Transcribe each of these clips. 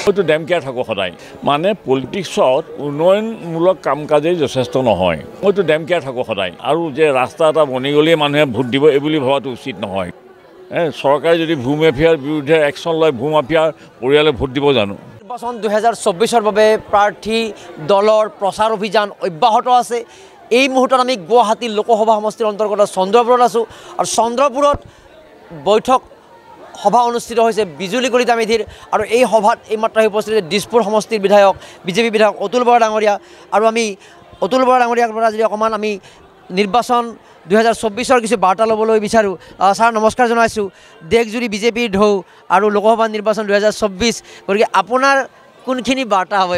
হয়তো dam care থাকোঁ সদায় মানে পলিটিক্সত উন্নয়নমূলক কাম কাজেই যথেষ্ট নহয় মইতো ডেম কেয়াৰ থাকোঁ সদায় আৰু যে ৰাস্তা এটা বনি গ'লেই মানুহে ভোট দিব এই বুলি ভবাটো উচিত নহয় চৰকাৰে যদি ভূমাফিয়াৰ বিৰুদ্ধে একশ্যন লয় ভূমাফিয়াৰ পৰিয়ালে ভোট দিব জানো নিৰ্বাচন 2024 বাবে প্ৰাৰ্থী দলৰ প্ৰচাৰ অভিযান অব্যাহত আছে এই মুহূৰ্তত আমি গুৱাহাটী লোকসভা সমষ্টিৰ অন্তৰ্গত চন্দ্ৰপুৰত আছোঁ আৰু চন্দ্ৰপুৰত বৈঠক সভা অনুষ্ঠিত হৈছে বিজুলী কলিতা মেধিৰ আৰু এই সভাত এইমাত্ৰ উপস্থিত দিছপুৰ সমষ্টিৰ বিধায়ক বিজেপি বিধায়ক অতুল বৰা ডাঙৰীয়া আৰু আমি অতুল বৰা ডাঙৰীয়াৰ পৰা যদি অকণমান আমি নিৰ্বাচন 2024 কিছু বাৰ্তা ল'বলৈ বিচাৰোঁ ছাৰ নমস্কাৰ জনাইছোঁ দেশজুৰি বিজেপিৰ ঢৌ আৰু লোকসভা নিৰ্বাচন 2024 গতিকে আপোনাৰ কোনখিনি বাৰ্তা হ'ব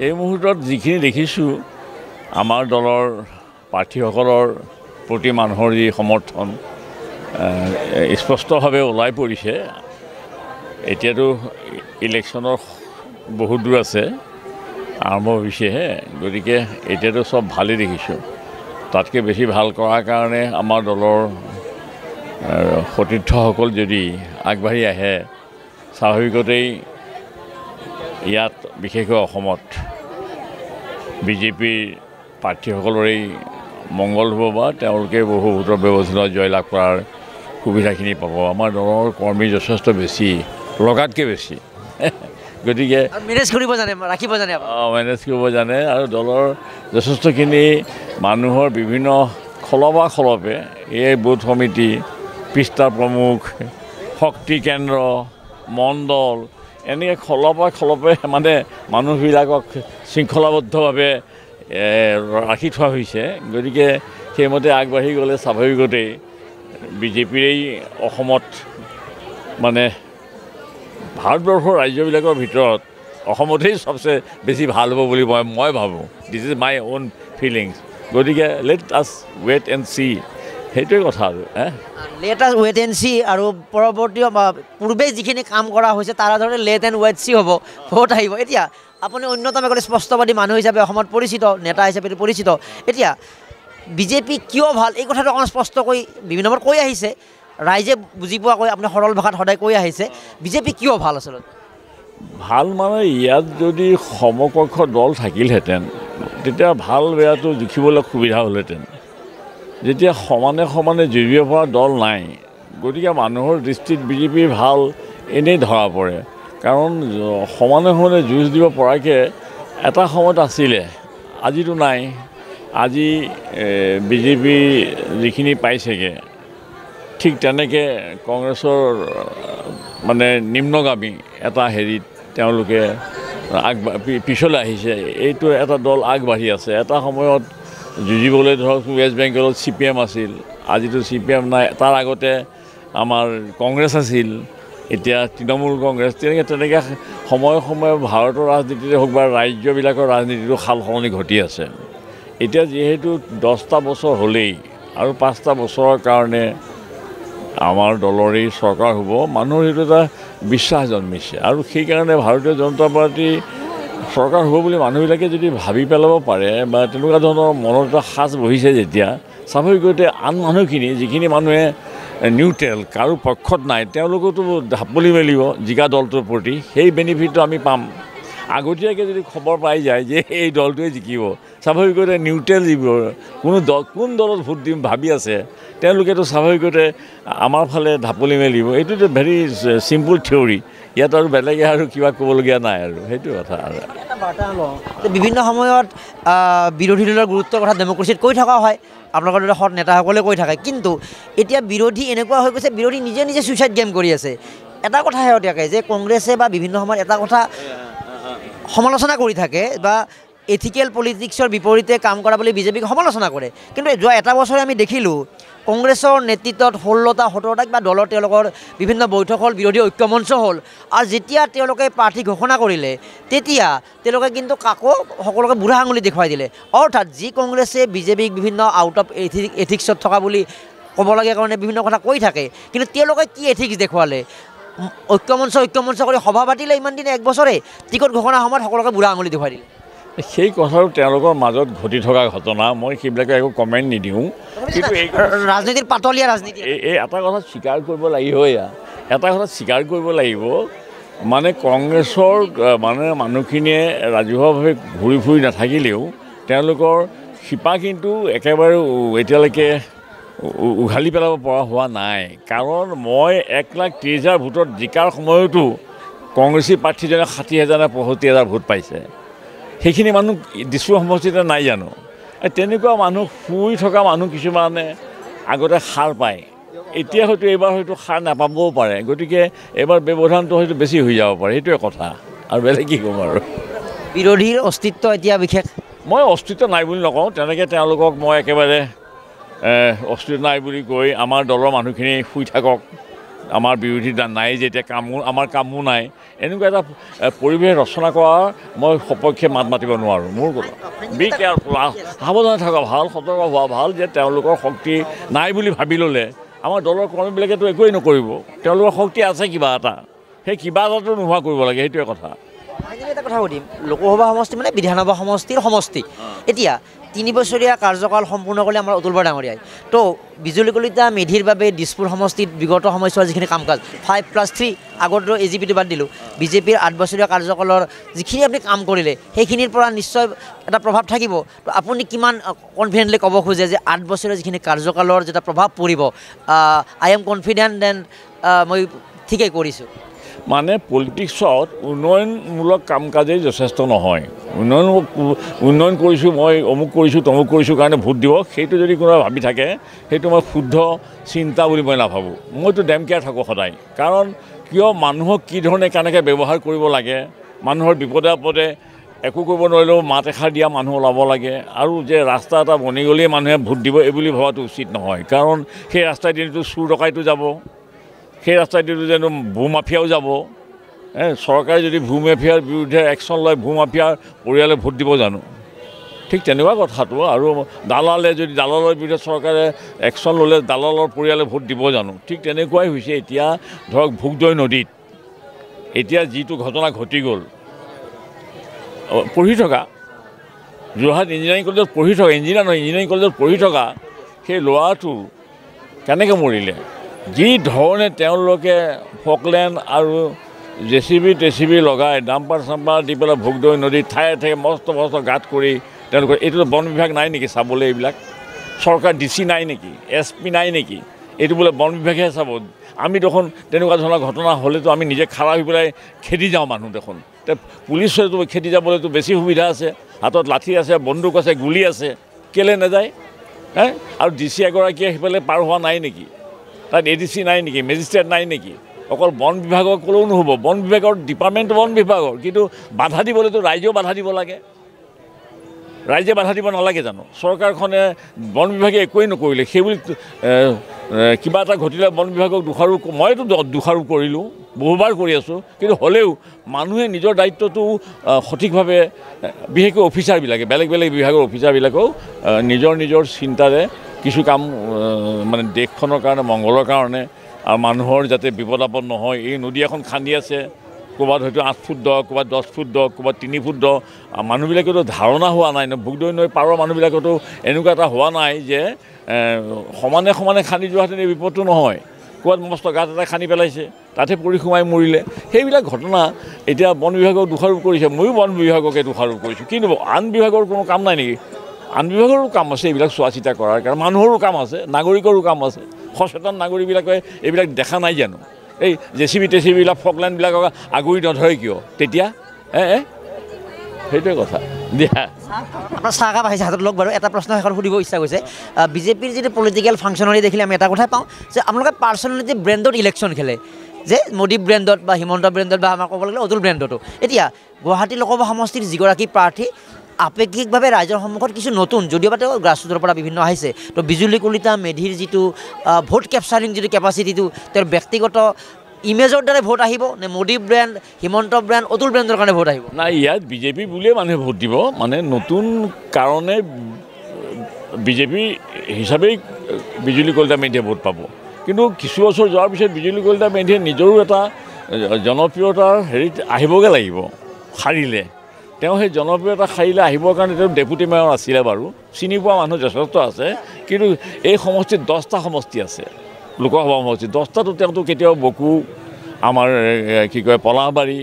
এই মুহূৰ্তত যিখিনি দেখিছোঁ আমাৰ দলৰ প্ৰাৰ্থীসকলৰ প্ৰতি মানুহৰ যি সমৰ্থন স্পষ্টভাৱে ওলাই পৰিছে এতিয়াতো ইলেকশ্যনৰ বহুত দূৰ আছে আৰম্ভ হৈছেহে গতিকে এতিয়াতো চব ভালেই দেখিছোঁ তাতকৈ বেছি ভাল কৰাৰ কাৰণে আমাৰ দলৰ সতীৰ্থসকল যদি আগবাঢ়ি আহে স্বাভাৱিকতেই ইয়াত বিশেষকৈ অসমত বিজেপিৰ প্ৰাৰ্থীসকলৰেই মংগল হ'ব বা তেওঁলোকে বহু ভোটৰ ব্যৱস্থা জয়লাভ কৰাৰ সুবিধাখিনি পাব আমাৰ দলৰ কৰ্মী যথেষ্ট বেছি লগাতকৈ বেছি গতিকে মেনেজ কৰিব জানে ৰাখিব জানে মেনেজ কৰিব জানে আৰু দলৰ যথেষ্টখিনি মানুহৰ বিভিন্ন খলপে এই বুথ সমিতি পৃষ্ঠা প্ৰমুখ শক্তি কেন্দ্ৰ মণ্ডল এনেকৈ খলপে মানে মানুহবিলাকক শৃংখলাবদ্ধভাৱে ৰাখি থোৱা হৈছে গতিকে সেইমতে আগবাঢ়ি গ'লে স্বাভাৱিকতেই বিজেপিৰেই অসমত মানে ভাৰতবৰ্ষৰ ৰাজ্যবিলাকৰ ভিতৰত অসমতেই চবচে বেছি ভাল হ'ব বুলি মই ভাবোঁ this is my own feelings গতিকে let us wait and see সেইটোৱে কথা আৰু late us wait and C আৰু পৰৱৰ্তী পূৰ্বে যিখিনি কাম কৰা হৈছে তাৰ ধৰণে লেট এণ্ড ৱেইট চি হ'ব ভোট আহিব এতিয়া আপুনি অন্যতম এগৰাকী স্পষ্টবাদী মানুহ হিচাপে অসমত পৰিচিত নেতা হিচাপে পৰিচিত এতিয়া বিজেপি কিয় ভাল এই কথাটো অকণমান স্পষ্টকৈ বিভিন্নবাৰ কৈ আহিছে ৰাইজে বুজি পোৱাকৈ আপুনি সৰল ভাষাত সদায় কৈ আহিছে বিজেপি কিয় ভাল আচলতে ভাল মানে ইয়াত যদি সমকক্ষ দল থাকিলহেঁতেন তেতিয়া ভাল বেয়াটো জুখিবলৈ সুবিধা হ'লহেঁতেন যেতিয়া সমানে যুঁজিব পৰা দল নাই গতিকে মানুহৰ দৃষ্টিত বিজেপি ভাল এনেই ধৰা পৰে কাৰণ সমানে যুঁজ দিব পৰাকৈ এটা সময়ত আছিলে আজিতো নাই আজি বিজেপি যিখিনি পাইছেগৈ ঠিক তেনেকৈ কংগ্ৰেছৰ মানে নিম্নগামী এটা হেৰিত তেওঁলোকে পিছলৈ আহিছে এইটো এটা দল আগবাঢ়ি আছে এটা সময়ত যুঁজিবলৈ ধৰক ৱেষ্ট বেংগলত CPM আছিল আজিতো CPM নাই তাৰ আগতে আমাৰ কংগ্ৰেছ আছিল এতিয়া তৃণমূল কংগ্ৰেছ তেনেকৈ সময়ে ভাৰতৰ ৰাজনীতিতে হওক বা ৰাজ্যবিলাকৰ ৰাজনীতিটো সাল সলনি ঘটি আছে এতিয়া যিহেতু 10টা বছৰ হ'লেই আৰু 5টা বছৰৰ কাৰণে আমাৰ দলৰেই চৰকাৰ হ'ব মানুহৰ সেইটো এটা বিশ্বাস জন্মিছে আৰু সেইকাৰণে ভাৰতীয় জনতা পাৰ্টি চৰকাৰ হ'ব বুলি মানুহবিলাকে যদি ভাবি পেলাব পাৰে বা তেনেকুৱা ধৰণৰ মনত এটা সাজ বহিছে যেতিয়া স্বাভাৱিকতে আন মানুহখিনি যিখিনি মানুহে নিউট্ৰেল কাৰো পক্ষত নাই তেওঁলোকেতো ঢাপলি মেলিব জিকা দলটোৰ প্ৰতি সেই বেনিফিটটো আমি পাম আগতীয়াকৈ যদি খবৰ পাই যায় যে এই দলটোৱে জিকিব স্বাভাৱিকতে নিউট্ৰেল যিবোৰ কোন দলত ভোট দিম ভাবি আছে তেওঁলোকেতো স্বাভাৱিকতে আমাৰ ফালে ঢাপলি মেলিব এইটোতো ভেৰি চিম্পুল থিয়ৰী ইয়াত আৰু বেলেগে আৰু কিবা ক'বলগীয়া নাই আৰু সেইটো কথা আৰু বিভিন্ন সময়ত বিৰোধী দলৰ গুৰুত্বৰ কথা ডেম'ক্ৰেচিত কৈ থকা হয় আপোনালোকৰ দৰে সৎ নেতাসকলে কৈ থাকে কিন্তু এতিয়া বিৰোধী এনেকুৱা হৈ গৈছে বিৰোধী নিজে ছুইচাইড গেম কৰি আছে এটা কথা শেহতীয়াকৈ যে কংগ্ৰেছে বা বিভিন্ন সময়ত এটা কথা সমালোচনা কৰি থাকে বা এথিকেল পলিটিক্সৰ বিপৰীতে কাম কৰা বুলি বিজেপিক সমালোচনা কৰে কিন্তু যোৱা এটা বছৰে আমি দেখিলোঁ কংগ্ৰেছৰ নেতৃত্বত 16টা 17টা কিবা দলৰ তেওঁলোকৰ বিভিন্ন বৈঠক হ'ল বিৰোধী ঐক্যমঞ্চ হ'ল আৰু যেতিয়া তেওঁলোকে প্ৰাৰ্থী ঘোষণা কৰিলে তেতিয়া তেওঁলোকে কিন্তু কাকো সকলোকে বুঢ়া আঙুলি দেখুৱাই দিলে অৰ্থাৎ যি কংগ্ৰেছে বিজেপিক বিভিন্ন আউট অফ এথিক্সত থকা বুলি ক'বলগীয়া কাৰণে বিভিন্ন কথা কৈ থাকে কিন্তু তেওঁলোকে কি এথিক্স দেখুৱালে ঐক্যমঞ্চ কৰি সভা পাতিলে ইমান দিনে এক বছৰে টিকট ঘোষণাৰ সময়ত সকলোকে বুঢ়া আঙুলি দেখুৱাই দিলে সেই কথাটো তেওঁলোকৰ মাজত ঘটি থকা ঘটনা মই সেইবিলাকে একো কমেণ্ট নিদিওঁ কিন্তু এই ৰাজনীতিৰ পাতলীয়া ৰাজনীতি এই এটা কথা স্বীকাৰ কৰিব লাগিব মানে কংগ্ৰেছৰ মানে মানুহখিনিয়ে ৰাজহুৱাভাৱে ঘূৰি ফুৰি নাথাকিলেও তেওঁলোকৰ শিপা কিন্তু একেবাৰে এতিয়ালৈকে উঘালি পেলাব পৰা হোৱা নাই। কাৰণ মই 1,30,000 ভোটত জিকাৰ সময়তো কংগ্ৰেছী প্ৰাৰ্থীজনে 60,000 নে 65,000 ভোট পাইছে। সেইখিনি মানুহ দিছপুৰ সমষ্টিতে নাই জানো? তেনেকুৱা মানুহ শুই থকা মানুহ কিছুমানে আগতে সাৰ পায়, এতিয়া হয়তো এইবাৰ হয়তো সাৰ নাপাবও পাৰে। গতিকে এইবাৰ ব্যৱধানটো হয়তো বেছি হৈ যাব পাৰে, সেইটোৱে কথা, আৰু বেলেগ কি ক'ম আৰু। বিৰোধীৰ অস্তিত্ব এতিয়া বিশেষ মই অস্তিত্ব নাই বুলি নকওঁ, তেনেকৈ তেওঁলোকক মই একেবাৰে অস্তিত্ব নাই বুলি কৈ আমাৰ দলৰ মানুহখিনি শুই থাকক, আমাৰ বিৰোধী নাই যেতিয়া আমাৰ কামো নাই, এনেকুৱা এটা পৰিৱেশ ৰচনা কৰাৰ মই সপক্ষে মাত মাতিব নোৱাৰোঁ। মোৰ কথা বি কেয়াৰফুল, সাৱধানে থকা ভাল, সতৰ্ক হোৱা ভাল যে তেওঁলোকৰ শক্তি নাই বুলি ভাবি ল'লে আমাৰ দলৰ কৰ্মীবিলাকেতো একোৱেই নকৰিব। তেওঁলোকৰ শক্তি আছে কিবা এটা, সেই কিবা এটাতো নোহোৱা কৰিব লাগে, সেইটোৱে কথা। এটা কথা সুধিম, লোকসভা সমষ্টি মানে বিধানসভা সমষ্টিৰ সমষ্টি। এতিয়া 3 বছৰীয়া কাৰ্যকাল সম্পূৰ্ণ কৰিলে আমাৰ অতুল বৰা ডাঙৰীয়াই। তো বিজুলী কলিতা মেধিৰ বাবে দিছপুৰ সমষ্টিত বিগত সময়ছোৱাৰ যিখিনি কাম কাজ 5+3 আগতো AGPটো বাদ দিলোঁ, বিজেপিৰ 8 বছৰীয়া কাৰ্যকালৰ যিখিনি আপুনি কাম কৰিলে সেইখিনিৰ পৰা নিশ্চয় এটা প্ৰভাৱ থাকিব। তো আপুনি কিমান কনফিডেণ্টলি ক'ব খোজে যে 8 বছৰীয়া যিখিনি কাৰ্যকালৰ যেটা প্ৰভাৱ পৰিব, আই এম কনফিডেণ্ট দেন মই ঠিকেই কৰিছোঁ? মানে পলিটিক্সত উন্নয়নমূলক কাম কাজেই যথেষ্ট নহয়। উন্নয়ন কৰিছোঁ, মই অমুক কৰিছোঁ তমুক কৰিছোঁ কাৰণে ভোট দিব, সেইটো যদি কোনোবাই ভাবি থাকে সেইটো মই শুদ্ধ চিন্তা বুলি মই নাভাবোঁ। মইতো ডেম কেয়াৰ থাকোঁ সদায়, কাৰণ কিয় মানুহক কি ধৰণে কেনেকৈ ব্যৱহাৰ কৰিব লাগে, মানুহৰ বিপদে আপদে একো কৰিব নোৱাৰিলেও মাত এষাৰ দিয়া মানুহ ওলাব লাগে, আৰু যে ৰাস্তা এটা বনি গ'লেই মানুহে ভোট দিব এই বুলি ভবাটো উচিত নহয়। কাৰণ সেই ৰাস্তাইদিতো চুৰ ডকাইতো যাব, সেই ৰাস্তাইদিতো যেন ভূমাফিয়াও যাব। চৰকাৰে যদি ভূমাফিয়াৰ বিৰুদ্ধে একশ্যন লয়, ভূমাফিয়াৰ পৰিয়ালে ভোট দিব জানো? ঠিক তেনেকুৱা কথাটো। আৰু দালালৰ বিৰুদ্ধে চৰকাৰে একশ্যন ল'লে দালালৰ পৰিয়ালে ভোট দিব জানো? ঠিক তেনেকুৱাই হৈছে এতিয়া ধৰক ভোগদৈ নদীত এতিয়া যিটো ঘটনা ঘটি গ'ল, পঢ়ি থকা যোৰহাট ইঞ্জিনিয়াৰিং কলেজত পঢ়ি থকা, ইঞ্জিনিয়াৰিং কলেজত পঢ়ি থকা সেই ল'ৰাটো কেনেকৈ মৰিলে? যি ধৰণে তেওঁলোকে ফকলেণ্ড আৰু JCB লগাই ডাম্পাৰ চাম্পাৰ দি পেলাই ভোগদৈ নদীত ঠায়ে ঠায়ে মস্ত গাঁত কৰি তেওঁলোকৰ, এইটোতো বন বিভাগ নাই নেকি চাবলৈ? এইবিলাক চৰকাৰ DC নাই নেকি? SP নাই নেকি? এইটো বোলে বন বিভাগেহে চাব। আমি দেখোন তেনেকুৱা ধৰণৰ ঘটনা হ'লেতো আমি নিজে খাৰা হৈ পেলাই খেদি যাওঁ মানুহ দেখোন। পুলিচেতো খেদি যাবলৈতো বেছি সুবিধা আছে, হাতত লাঠি আছে, বন্দুক আছে, গুলি আছে, কেলৈ নাযায়? আৰু DC এগৰাকীয়ে সেইফালে পাৰ হোৱা নাই নেকি? তাত ADC নাই নেকি? মেজিষ্ট্ৰেট নাই নেকি? অকল বন বিভাগক ক'লেও নহ'ব, বন বিভাগৰ ডিপাৰ্টমেণ্ট বন বিভাগৰ, কিন্তু বাধা দিবলৈতো ৰাইজেও বাধা দিব লাগে। ৰাইজে বাধা দিব নালাগে জানো? চৰকাৰখনে বন বিভাগে একোৱেই নকৰিলে, সেইবুলি কিবা এটা ঘটিলে বন বিভাগক দোষাৰোপ, মইতো দোষাৰোপ কৰিলোঁ, বহুবাৰ কৰি আছোঁ, কিন্তু হ'লেও মানুহে নিজৰ দায়িত্বটো সঠিকভাৱে, বিশেষকৈ অফিচাৰবিলাকে, বেলেগ বিভাগৰ অফিচাৰবিলাকেও নিজৰ চিন্তাৰে কিছু কাম মানে দেশখনৰ কাৰণে, মংগলৰ কাৰণে, আৰু মানুহৰ যাতে বিপদ আপদ নহয়। এই নদী এখন খান্দি আছে, ক'ৰবাত হয়তো 8 ফুট দ, ক'ৰবাত 10 ফুট দ, ক'ৰবাত 3 ফুট দ। মানুহবিলাকেতো ধাৰণা হোৱা নাই ন, ভোগদৈ নৈ পাৰৰ মানুহবিলাকতো এনেকুৱা এটা হোৱা নাই যে সমানে খান্দি যোৱাহেঁতেন এই বিপদটো নহয়। ক'ৰবাত মস্ত গাঁত এটা খান্দি পেলাইছে, তাতে পৰি সোমাই মৰিলে। সেইবিলাক ঘটনা এতিয়া বন বিভাগক দোষাৰোপ কৰিছে, ময়ো বন বিভাগকে দোষাৰোপ কৰিছোঁ। কিন্তু আন বিভাগৰ কোনো কাম নাই নেকি? আন বিভাগৰো কাম আছে এইবিলাক চোৱা চিতা কৰাৰ কাৰণে, মানুহৰো কাম আছে, নাগৰিকৰো কাম আছে। সচেতন নাগৰিকবিলাকে এইবিলাক দেখা নাই জানো? এই JCB ফকলেণ্ডবিলাকক আগুৰি নধৰে কিয় তেতিয়া? সেইটোৱে কথা দিয়া। আপোনাৰ চাহকাপ আহিছে হাতত লগ বাৰু। এটা প্ৰশ্ন শেষত সুধিব ইচ্ছা গৈছে, বিজেপিৰ যিটো পলিটিকেল ফাংচনাৰী দেখিলে আমি এটা কথাই পাওঁ যে আপোনালোকে পাৰ্চনেলিটি ব্ৰেণ্ডত ইলেকশ্যন খেলে, যে মোদী ব্ৰেণ্ডত বা হিমন্ত ব্ৰেণ্ডত বা আমাৰ ক'ব লাগিলে অতুল ব্ৰেণ্ডতো। এতিয়া গুৱাহাটী লোকসভা সমষ্টিৰ যিগৰাকী প্ৰাৰ্থী আপেক্ষিকভাৱে ৰাইজৰ সন্মুখত কিছু নতুন, যদিওবা তেওঁ গ্ৰাছৰুটৰ পৰা বিভিন্ন আহিছে, তো বিজুলী কলিতা মেধিৰ যিটো ভোট কেপচাৰিং যিটো কেপাচিটিটো, তেওঁৰ ব্যক্তিগত ইমেজৰ দ্বাৰা ভোট আহিব নে মোদী ব্ৰেণ্ড, হিমন্ত ব্ৰেণ্ড, অতুল ব্ৰেণ্ডৰ কাৰণে ভোট আহিব? নাই, ইয়াত বিজেপি বুলিয়ে মানুহে ভোট দিব, মানে নতুন কাৰণে বিজেপি হিচাপেই বিজুলী কলিতা মেধিয়ে ভোট পাব। কিন্তু কিছু বছৰ যোৱাৰ পিছত বিজুলী কলিতা মেধিয়ে নিজৰো এটা জনপ্ৰিয়তাৰ হেৰিত আহিবগৈ লাগিব, সাৰিলে। তেওঁ সেই জনপ্ৰিয়তা সাৰিলে আহিবৰ কাৰণে তেওঁ ডেপুটি মেয়ৰ আছিলে বাৰু, চিনি পোৱা মানুহ যথেষ্ট আছে। কিন্তু এই সমষ্টিত 10টা সমষ্টি আছে, লোকসভা সমষ্টি 10টাতো তেওঁতো কেতিয়াও বকু আমাৰ কি কয় পলাশবাৰী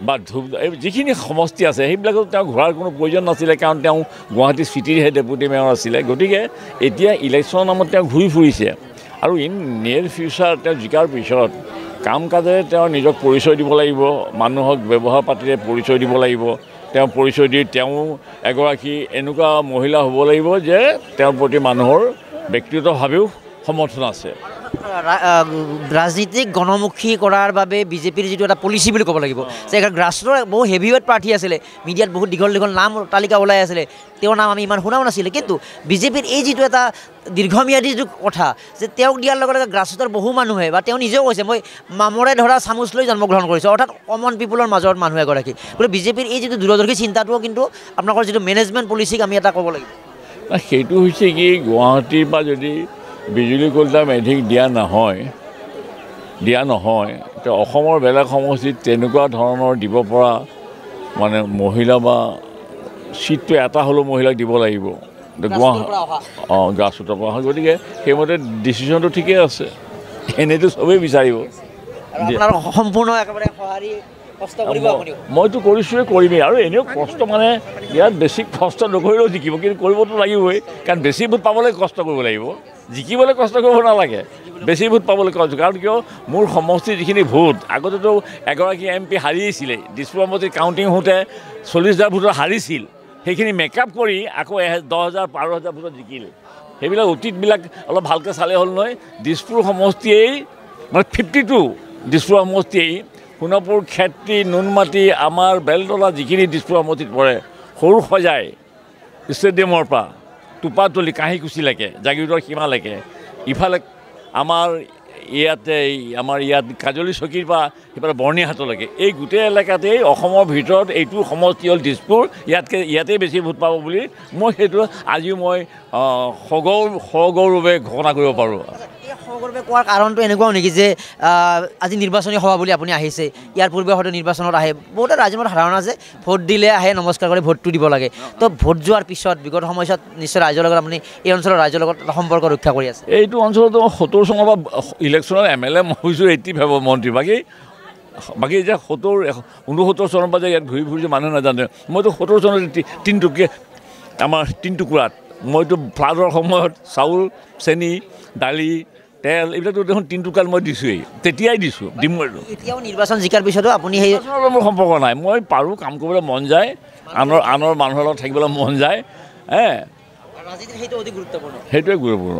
বা ধূপ যিখিনি সমষ্টি আছে সেইবিলাকত তেওঁ ঘূৰাৰ কোনো প্ৰয়োজন নাছিলে, কাৰণ তেওঁ গুৱাহাটী চিটিৰহে ডেপুটি মেয়ৰ আছিলে। গতিকে এতিয়া ইলেকশ্যনৰ নামত তেওঁ ঘূৰি ফুৰিছে আৰু ইন নিয়েৰ ফিউচাৰ তেওঁ জিকাৰ পিছত কাম কাজেৰে তেওঁ নিজক পৰিচয় দিব লাগিব, মানুহক ব্যৱহাৰ পাতিৰে পৰিচয় দিব লাগিব। তেওঁ পৰিচয় দি তেওঁ এগৰাকী এনেকুৱা মহিলা হ'ব লাগিব যে তেওঁৰ প্ৰতি মানুহৰ ব্যক্তিগতভাৱেও সমৰ্থন আছে। ৰাজনীতিক গণমুখী কৰাৰ বাবে বিজেপিৰ যিটো এটা পলিচি বুলি ক'ব লাগিব, যে গ্ৰাছৰুটৰ বহু হেভিৱেট প্ৰাৰ্থী আছিলে, মিডিয়াত বহুত দীঘল নাম তালিকা ওলাই আছিলে, তেওঁৰ নাম আমি ইমান শুনাও নাছিলে। কিন্তু বিজেপিৰ এই যিটো এটা দীৰ্ঘম্যাদী যিটো কথা, যে তেওঁক দিয়াৰ লগে লগে গ্ৰাছৰুটৰ বহু মানুহে বা তেওঁ নিজেও কৈছে মই মামৰে ধৰা চামুচ লৈ জন্মগ্ৰহণ কৰিছোঁ, অৰ্থাৎ কমন পিপুলৰ মাজৰ মানুহ এগৰাকী। গতিকে বিজেপিৰ এই যিটো দূৰদৰ্শী চিন্তাটোও কিন্তু আপোনালোকৰ যিটো মেনেজমেণ্ট পলিচিক আমি এটা ক'ব লাগিব। সেইটো হৈছে কি, গুৱাহাটীৰ পৰা যদি বিজুলী কলিতা মেধিক দিয়া নহয় তো অসমৰ বেলেগ সমষ্টিত তেনেকুৱা ধৰণৰ দিব পৰা মানে মহিলা বা চিটটো এটা হ'লেও মহিলাক দিব লাগিব। গ্ৰাছৰুটৰ পৰা হয়, গতিকে সেইমতে ডিচিশ্যনটো ঠিকেই আছে, এনেইতো চবেই বিচাৰিব। সম্পূৰ্ণ একেবাৰে মইতো কৰিছোঁৱে, কৰিমেই। আৰু এনেও কষ্ট মানে ইয়াত বেছি কষ্ট নকৰিলেও জিকিব, কিন্তু কৰিবতো লাগিবই, কাৰণ বেছি ভোট পাবলৈ কষ্ট কৰিব লাগিব, জিকিবলৈ কষ্ট কৰিব নালাগে, বেছি ভোট পাবলৈ কষ্ট। কাৰণ কিয়, মোৰ সমষ্টিৰ যিখিনি ভোট আগতেতো এগৰাকী MP হাৰিয়েছিলে, দিছপুৰ সমষ্টিত কাউণ্টিং হওঁতে 40,000 ভোটত হাৰিছিল, সেইখিনি মেকআপ কৰি আকৌ 10,000 12,000 ভোটত জিকিল। সেইবিলাক অতীতবিলাক অলপ ভালকৈ চালে হ'ল নহয়। দিছপুৰ সমষ্টিয়েই মানে 52 দিছপুৰ সমষ্টিয়েই সোণাপুৰ, খেত্ৰী, নুনমাটি, আমাৰ বেলতলা যিখিনি দিছপুৰ সমষ্টিত পৰে, সৰু সজাই ষ্টেডিয়ামৰ পৰা টোপাতলি কাঁহীকুছিলৈকে জাগিৰোডৰ সীমালৈকে, ইফালে আমাৰ ইয়াত কাজলী চকীৰ পৰা সিফালে বৰ্ণিহাটলৈকে, এই গোটেই এলেকাতেই অসমৰ ভিতৰত এইটো সমষ্টি হ'ল দিছপুৰ, ইয়াতেই বেছি ভোট পাব বুলি মই সেইটো আজিও মই সগৌৰৱে ঘোষণা কৰিব পাৰোঁ। সগৌৰৱে কোৱাৰ কাৰণটো এনেকুৱাও নেকি যে আজি নিৰ্বাচনী সভা বুলি আপুনি আহিছে, ইয়াৰ পূৰ্বে হয়তো নিৰ্বাচনত আহে, বহুতে ৰাইজৰ মনত ধাৰণা যে ভোট দিলে আহে নমস্কাৰ কৰি ভোটটো দিব লাগে, তো ভোট যোৱাৰ পিছত বিগত সময়ছোৱাত নিশ্চয় ৰাইজৰ লগত আপুনি এই অঞ্চলৰ ৰাইজৰ লগত এটা সম্পৰ্ক ৰক্ষা কৰি আছে। এইটো অঞ্চলতো 70 চনৰ পৰা ইলেকশ্যনত MLA মই হৈছোঁ 85 মন্ত্ৰী, বাকী এতিয়া 69 চনৰ পৰা যে ইয়াত ঘূৰি ফুৰিছে মানুহে নাজানে। মইতো 70 চনত আমাৰ 3 টুকুৰাত মইতো ফ্লাডৰ সময়ত চাউল, চেনি, দালি, তেল এইবিলাকতো দেখোন 3 টুকুৰাত মই দিছোঁৱেই, তেতিয়াই দিছোঁ, দিম। এতিয়াও নিৰ্বাচন জিকাৰ পিছতো আপুনি সেই মোৰ সম্পৰ্ক নাই, মই পাৰোঁ, কাম কৰিবলৈ মন যায়, আনৰ মানুহৰ লগত থাকিবলৈ মন যায়, সেইটো অতি গুৰুত্বপূৰ্ণ, সেইটোৱে গুৰুত্বপূৰ্ণ।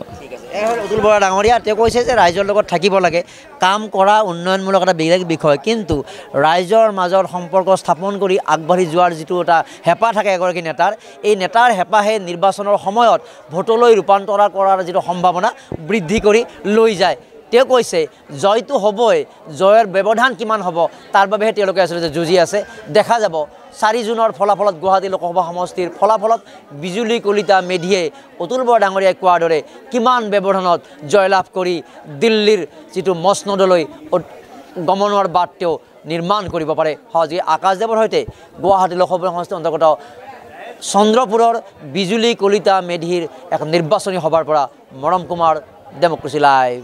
অতুল বৰা ডাঙৰীয়া তেওঁ কৈছে যে ৰাইজৰ লগত থাকিব লাগে, কাম কৰা উন্নয়নমূলক এটা বেলেগ বিষয়, কিন্তু ৰাইজৰ মাজত সম্পৰ্ক স্থাপন কৰি আগবাঢ়ি যোৱাৰ যিটো এটা হেঁপাহ থাকে এগৰাকী নেতাৰ, এই নেতাৰ হেঁপাহে নিৰ্বাচনৰ সময়ত ভোটলৈ ৰূপান্তৰ কৰাৰ যিটো সম্ভাৱনা বৃদ্ধি কৰি লৈ যায়। তেওঁ কৈছে জয়টো হ'বই, জয়ৰ ব্যৱধান কিমান হ'ব তাৰ বাবেহে তেওঁলোকে আচলতে যুঁজি আছে। দেখা যাব 4 জুনৰ ফলাফলত, গুৱাহাটী লোকসভা সমষ্টিৰ ফলাফলত বিজুলী কলিতা মেধিয়ে অতুল বৰা ডাঙৰীয়াই কোৱাৰ দৰে কিমান ব্যৱধানত জয়লাভ কৰি দিল্লীৰ যিটো মসনদলৈ গমনৰ বাট তেওঁ নিৰ্মাণ কৰিব পাৰে। সহজে আকাশদেৱৰ সৈতে গুৱাহাটী লোকসভা সমষ্টিৰ অন্তৰ্গত চন্দ্ৰপুৰৰ বিজুলী কলিতা মেধিৰ এক নিৰ্বাচনী সভাৰ পৰা মৰম কুমাৰ, ডেমক্ৰেচি লাইভ।